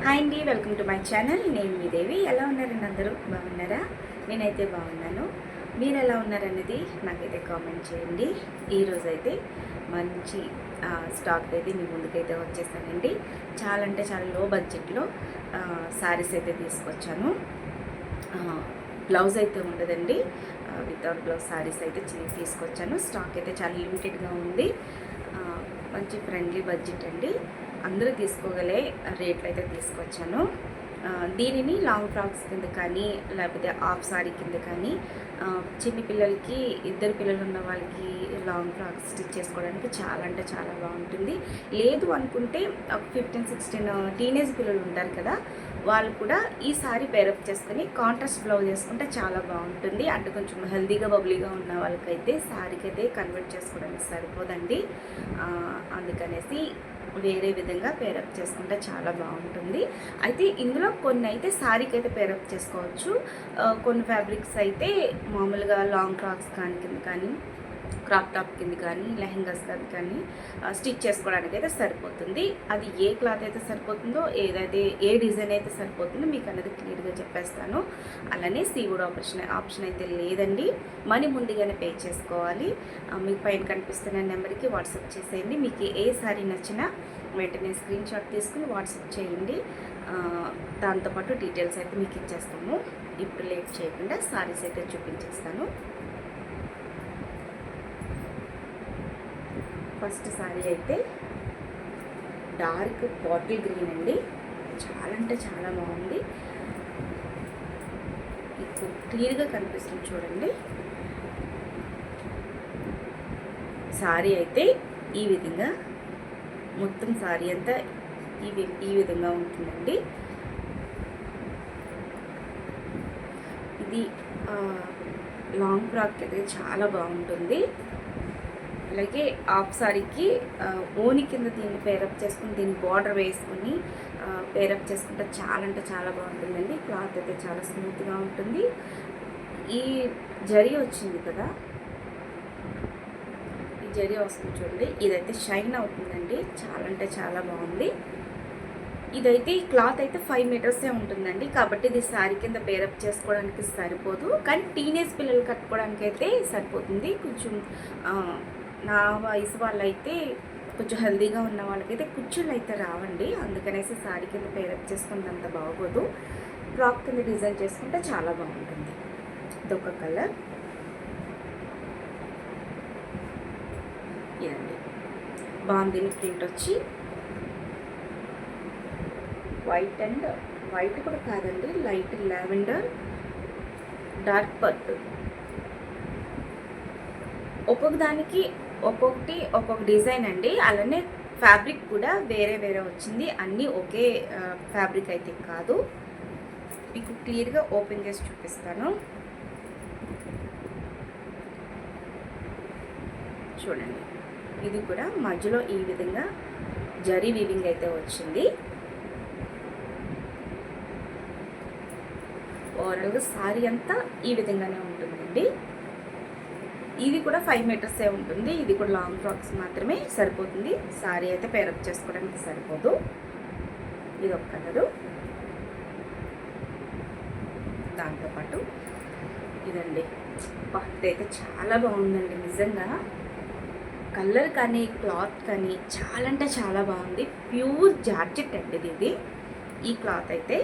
Hi అండి, welcome to my channel. నేను మీ దేవి. ఎలా ఉన్నారండి? అందరూ బాగున్నారా? నేనైతే బాగున్నాను. మీరు ఎలా ఉన్నారనేది నాకైతే కామెంట్ చేయండి. ఈరోజు అయితే మంచి స్టాక్ అయితే మీ ముందుకైతే వచ్చేసానండి. చాలా అంటే చాలా లో బడ్జెట్లో శారీస్ అయితే తీసుకొచ్చాను. బ్లౌజ్ అయితే ఉండదండి, వితౌట్ బ్లౌజ్ శారీస్ అయితే తీసుకొచ్చాను. స్టాక్ అయితే చాలా లిమిటెడ్గా ఉంది. మంచి ఫ్రెండ్లీ బడ్జెట్ అండి, అందరూ తీసుకోగలే రేట్లు అయితే తీసుకొచ్చాను. దీనిని లాంగ్ ఫ్రాక్స్ కింద కానీ లేకపోతే హాఫ్ సారీ కింద కానీ చిన్న పిల్లలకి, ఇద్దరు పిల్లలు ఉన్న వాళ్ళకి లాంగ్ ఫ్రాక్స్ స్టిచ్ చేసుకోవడానికి చాలా అంటే చాలా బాగుంటుంది. లేదు అనుకుంటే ఒక 15-16 టీనేజ్ పిల్లలు ఉంటారు కదా, వాళ్ళు కూడా ఈ సారీ పేరప్ చేసుకొని కాంట్రాస్ట్ బ్లౌజ్ చేసుకుంటే చాలా బాగుంటుంది. అంటే కొంచెం హెల్తీగా బబ్లీగా ఉన్న వాళ్ళకైతే సారీకి అయితే కన్వర్ట్ చేసుకోవడానికి సరిపోదండి. అందుకనేసి వేరే విధంగా పేరప్ చేసుకుంటే చాలా బాగుంటుంది. అయితే ఇందులో కొన్ని అయితే శారీకి అయితే పేరప్ చేసుకోవచ్చు. కొన్ని ఫ్యాబ్రిక్స్ అయితే మామూలుగా లాంగ్ ఫ్రాక్స్ కింద కానీ క్రాప్ టాప్ కింద కానీ లెహెంగాస్ కానీ స్టిచ్ చేసుకోవడానికి అయితే సరిపోతుంది. అది ఏ క్లాత్ అయితే సరిపోతుందో, ఏ డిజైన్ అయితే సరిపోతుందో మీకు అనేది క్లియర్గా చెప్పేస్తాను. అలానే సీవుడ్ ఆప్షన్ అయితే లేదండి. మనీ ముందుగానే పే చేసుకోవాలి. మీకు పైన కనిపిస్తున్న నెంబర్కి వాట్సాప్ చేసేయండి. మీకు ఏ సారీ నచ్చినా వెంటనే స్క్రీన్ షాట్ తీసుకుని వాట్సాప్ చేయండి. దాంతోపాటు డీటెయిల్స్ అయితే మీకు ఇచ్చేస్తాము. ఇప్పుడు లేట్ చేయకుండా సారీస్ అయితే చూపించేస్తాను. ఫస్ట్ సారీ అయితే డార్క్ బాటిల్ గ్రీన్ అండి. చాలా అంటే చాలా బాగుంది. ఇప్పుడు క్లియర్గా కనిపిస్తుంది చూడండి. సారీ అయితే ఈ విధంగా, మొత్తం సారీ అంతా ఈ విధంగా ఉంటుందండి. ఇది లాంగ్ ఫ్రాక్ అయితే చాలా బాగుంటుంది. అలాగే హాఫ్ సారీకి ఓని కింద దీన్ని పేరప్ చేసుకుని, దీన్ని బార్డర్ వేసుకుని పేరప్ చేసుకుంటే చాలా అంటే చాలా బాగుంటుందండి. క్లాత్ అయితే చాలా స్మూత్గా ఉంటుంది. ఈ జరీ వచ్చింది కదా, ఈ జరీ వస్తుంది చూడండి, ఇదైతే షైన్ అవుతుందండి. చాలా అంటే చాలా బాగుంది. ఇదైతే క్లాత్ అయితే 5 మీటర్సే ఉంటుందండి. కాబట్టి ఇది శారీ కింద పేరప్ చేసుకోవడానికి సరిపోదు, కానీ టీనేజ్ పిల్లలు కట్టుకోవడానికి అయితే సరిపోతుంది. కొంచెం నా వయసు వాళ్ళైతే, కొంచెం హెల్తీగా ఉన్న వాళ్ళకైతే కుచ్చులు అయితే రావండి. అందుకనేసి శారీ కింద పేరప్ చేసుకున్నంత బాగోదు. ఫ్రాక్ కింద డిజైన్ చేసుకుంటే చాలా బాగుంటుంది. ఇదొక కలర్. ఇదండి బాగుంది. ప్రింట్ వచ్చి వైట్ కూడా కాదండి, లైట్ లావెండర్, డార్క్ పర్పుల్. ఒక్కొక్క దానికి ఒక్కొక్క డిజైన్ అండి. అలానే ఫ్యాబ్రిక్ కూడా వేరే వేరే వచ్చింది. అన్నీ ఒకే ఫ్యాబ్రిక్ అయితే కాదు. మీకు క్లియర్గా ఓపెన్ చేసి చూపిస్తాను. చూడండి, ఇది కూడా మధ్యలో ఈ విధంగా జరీ వీవింగ్ అయితే వచ్చింది. ఓవరాల్గా సారీ అంతా ఈ విధంగానే ఉంటుందండి. ఇది కూడా 5 మీటర్సే ఉంటుంది. ఇది కూడా లాంగ్ ఫ్రాక్స్ మాత్రమే సరిపోతుంది. సారీ అయితే పేరప్ చేసుకోవడానికి సరిపోదు. ఇది ఒక కలరు. దాంతోపాటు ఇదండి, ఇదైతే చాలా బాగుందండి. నిజంగా కలర్ కానీ క్లాత్ కానీ చాలా అంటే చాలా బాగుంది. ప్యూర్ జార్జెట్ అండి ఇది. ఈ క్లాత్ అయితే,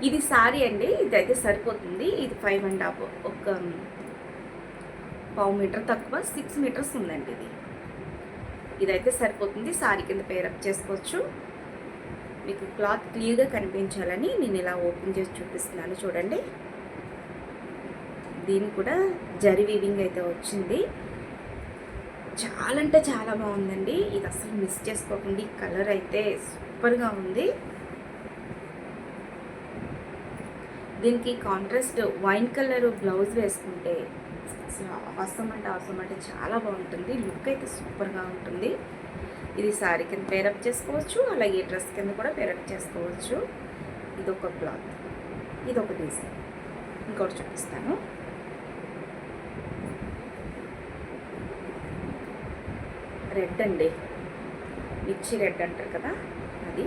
ఇది సారీ అండి, ఇదైతే సరిపోతుంది. ఇది 5.5, ఒక 1/2 మీటర్ తక్కువ, 6 మీటర్స్ ఉందండి. ఇదైతే సరిపోతుంది. సారీ కింద పేరప్ చేసుకోవచ్చు. మీకు క్లాత్ క్లియర్గా కనిపించాలని నేను ఇలా ఓపెన్ చేసి చూపిస్తున్నాను. చూడండి, దీని కూడా జరీ వీవింగ్ అయితే వచ్చింది. చాలా అంటే చాలా బాగుందండి. ఇది అసలు మిస్ చేసుకోకండి. కలర్ అయితే సూపర్గా ఉంది. దీనికి కాంట్రాస్ట్ వైన్ కలర్ బ్లౌజ్ వేసుకుంటే అవసరం అంటే చాలా బాగుంటుంది. లుక్ అయితే సూపర్గా ఉంటుంది. ఇది శారీ కింద పేరప్ చేసుకోవచ్చు, అలాగే డ్రెస్ కింద కూడా పేరప్ చేసుకోవచ్చు. ఇదొక క్లాత్, ఇదొక డిజైన్. ఇంకోటి చూపిస్తాను. రెడ్ అండి, మిర్చి రెడ్ అంటారు కదా, అది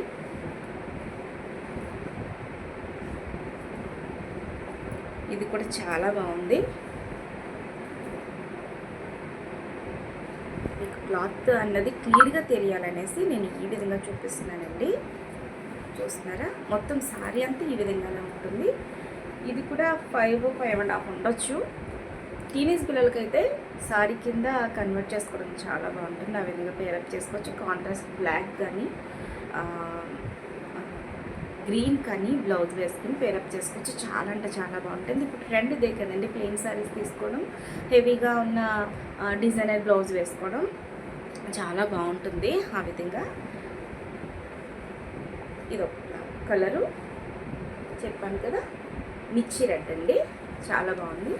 ఇది కూడా చాలా బాగుంది. మీకు క్లాత్ అన్నది క్లియర్గా తెలియాలనేసి నేను ఈ విధంగా చూపిస్తున్నానండి. చూస్తున్నారా, మొత్తం శారీ అంతా ఈ విధంగానే ఉంటుంది. ఇది కూడా 5.5.5 ఉండొచ్చు. టీనేజ్ పిల్లలకైతే శారీ కింద కన్వర్ట్ చేసుకోవడం చాలా బాగుంటుంది. ఆ విధంగా పేరప్ చేసుకోవచ్చు. కాంట్రాస్ట్ బ్లాక్ కానీ గ్రీన్ కానీ బ్లౌజ్ వేసుకుని పేరప్ చేసుకోవచ్చు. చాలా అంటే చాలా బాగుంటుంది. ఇప్పుడు ట్రెండ్ ఇదే కదండి, ప్లెయిన్ శారీస్ తీసుకోవడం, హెవీగా ఉన్న డిజైనర్ బ్లౌజ్ వేసుకోవడం చాలా బాగుంటుంది. ఆ విధంగా ఇదొక కలరు చెప్పాను కదా, మిర్చి రెడ్ అండి, చాలా బాగుంది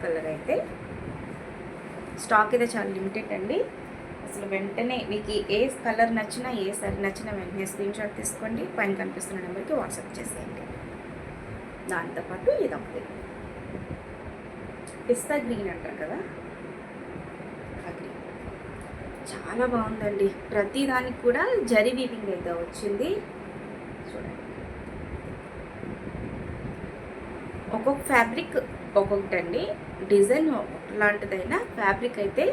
కలర్. అయితే స్టాక్ అయితే చాలా లిమిటెడ్ అండి. అసలు వెంటనే మీకు ఏ కలర్ నచ్చినా, ఏ సారీ నచ్చినా వెంటనే స్క్రీన్ షాట్ తీసుకోండి, పైన కనిపిస్తున్న నెంబర్కి వాట్సాప్ చేసేయండి. దాంతోపాటు ఇదొకటి పిస్తా గ్రీన్ అంటారు కదా, ఆ గ్రీన్ చాలా బాగుందండి. ప్రతి దానికి కూడా జరీ వీవింగ్ అయితే వచ్చింది. చూడండి, ఒక్కొక్క ఫ్యాబ్రిక్ ఒక్కొక్కటండి, డిజైన్ లాంటిదైనా ఫ్యాబ్రిక్ అయితే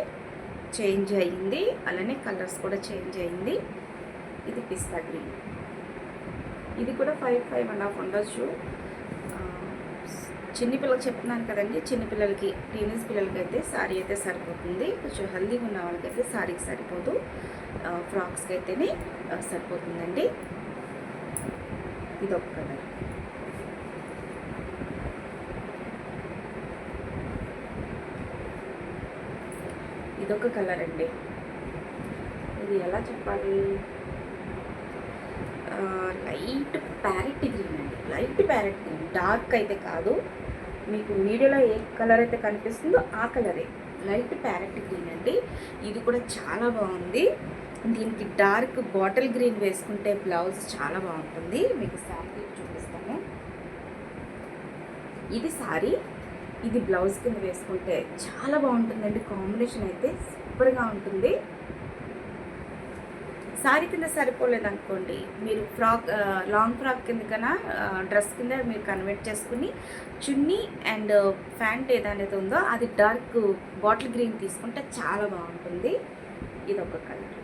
చేంజ్ అయ్యింది, అలానే కలర్స్ కూడా చేంజ్ అయ్యింది. ఇది పిస్తా గ్రీన్, ఇది కూడా 5.5.5 ఉండొచ్చు. చిన్నపిల్లలకి చెప్తున్నాను కదండి, చిన్నపిల్లలకి టీనేజ్ పిల్లలకి అయితే శారీ అయితే సరిపోతుంది. కొంచెం హెల్దీగా ఉన్న వాళ్ళకైతే శారీకి సరిపోదు, ఫ్రాక్స్కి అయితేనే సరిపోతుందండి. ఇదొక కలర్. ఇదొక కలర్ అండి. ఇది ఎలా చెప్పాలి, లైట్ ప్యారెట్ గ్రీన్ అండి. లైట్ ప్యారెట్ గ్రీన్, డార్క్ అయితే కాదు. మీకు వీడియోలో ఏ కలర్ అయితే కనిపిస్తుందో ఆ కలరే, లైట్ ప్యారెట్ గ్రీన్ అండి. ఇది కూడా చాలా బాగుంది. దీనికి డార్క్ బాటిల్ గ్రీన్ వేసుకుంటే బ్లౌజ్ చాలా బాగుంటుంది. మీకు శారీ చూపిస్తాను. ఇది శారీ, ఇది బ్లౌజ్ కింద వేసుకుంటే చాలా బాగుంటుందండి. కాంబినేషన్ అయితే సూపర్గా ఉంటుంది. శారీ కింద సరిపోలేదు అనుకోండి, మీరు ఫ్రాక్ లాంగ్ ఫ్రాక్ కింద కన్నా డ్రెస్ కింద మీరు కన్వర్ట్ చేసుకుని చున్నీ అండ్ ప్యాంట్ ఏదైతే ఉందో అది డార్క్ బాటిల్ గ్రీన్ తీసుకుంటే చాలా బాగుంటుంది. ఇదొక కలర్.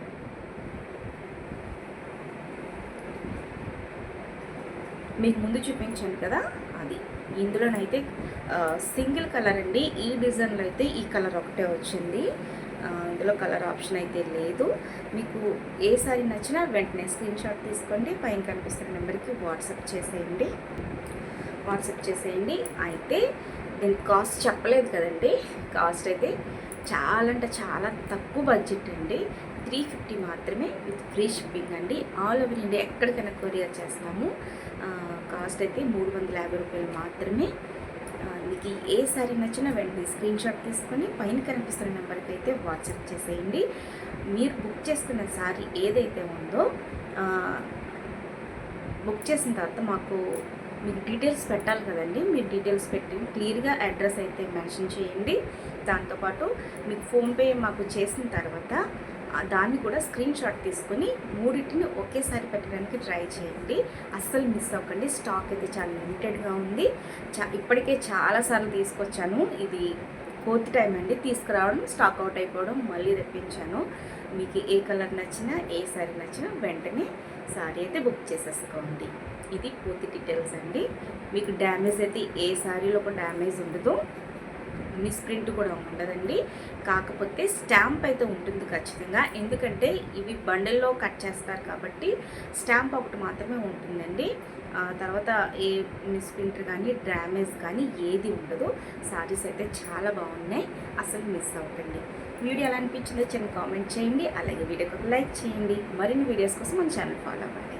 మీకు ముందు చూపించాను కదా, అది ఇందులోనైతే సింగిల్ కలర్ అండి. ఈ డిజైన్లో అయితే ఈ కలర్ ఒకటే వచ్చింది. ఇందులో కలర్ ఆప్షన్ అయితే లేదు. మీకు ఏ సారీ నచ్చినా వెంటనే స్క్రీన్ షాట్ తీసుకోండి, పైన కనిపిస్తున్న నెంబర్కి వాట్సాప్ చేసేయండి. అయితే దీనికి కాస్ట్ చెప్పలేదు కదండి. కాస్ట్ అయితే చాలా అంటే చాలా తక్కువ బడ్జెట్ అండి. 350 మాత్రమే విత్ ఫ్రీ షిప్పింగ్ అండి. ఆల్ ఓవర్ ఇండియా ఎక్కడికైనా కొరియర్ చేస్తాము. కాస్ట్ అయితే 350 రూపాయలు మాత్రమే. మీకు ఏ సారీ నచ్చినా వెంటనే స్క్రీన్ షాట్ తీసుకొని పైన కనిపిస్తున్న నెంబర్కి అయితే వాట్సాప్ చేసేయండి. మీరు బుక్ చేసుకున్న సారీ ఏదైతే ఉందో బుక్ చేసిన తర్వాత మీకు డీటెయిల్స్ పెట్టాలి కదండి. మీరు డీటెయిల్స్ పెట్టి క్లియర్గా అడ్రస్ అయితే మెన్షన్ చేయండి. దాంతోపాటు మీకు ఫోన్పే మాకు చేసిన తర్వాత దాన్ని కూడా స్క్రీన్ షాట్ తీసుకొని మూడింటిని ఒకేసారి పెట్టడానికి ట్రై చేయండి. అస్సలు మిస్ అవ్వకండి. స్టాక్ అయితే చాలా లిమిటెడ్గా ఉంది. ఇప్పటికే చాలాసార్లు తీసుకొచ్చాను. ఇది 4th టైం అండి తీసుకురావడం, స్టాక్ అవుట్ అయిపోవడం, మళ్ళీ తెప్పించాను. మీకు ఏ కలర్ నచ్చినా, ఏ సారీ నచ్చినా వెంటనే సారీ అయితే బుక్ చేసేసుకోండి. ఇది పూర్తి డీటెయిల్స్ అండి. మీకు డ్యామేజ్ అయితే ఏ సారీలో ఒక డ్యామేజ్ ఉండదు, మిస్ప్రింట్ కూడా ఉండదండి. కాకపోతే స్టాంప్ అయితే ఉంటుంది ఖచ్చితంగా, ఎందుకంటే ఇవి బండిల్లో కట్ చేస్తారు కాబట్టి స్టాంప్ ఒకటి మాత్రమే ఉంటుందండి. తర్వాత ఏ మిస్ప్రింట్ కానీ డ్యామేజ్ కానీ ఏది ఉండదు. సారీస్ అయితే చాలా బాగున్నాయి, అసలు మిస్ అవ్వకండి. వీడియో ఎలా అనిపించిందో చిన్న కామెంట్ చేయండి, అలాగే వీడియోకి ఒక లైక్ చేయండి. మరిన్ని వీడియోస్ కోసం మన ఛానల్ ఫాలో అవ్వండి.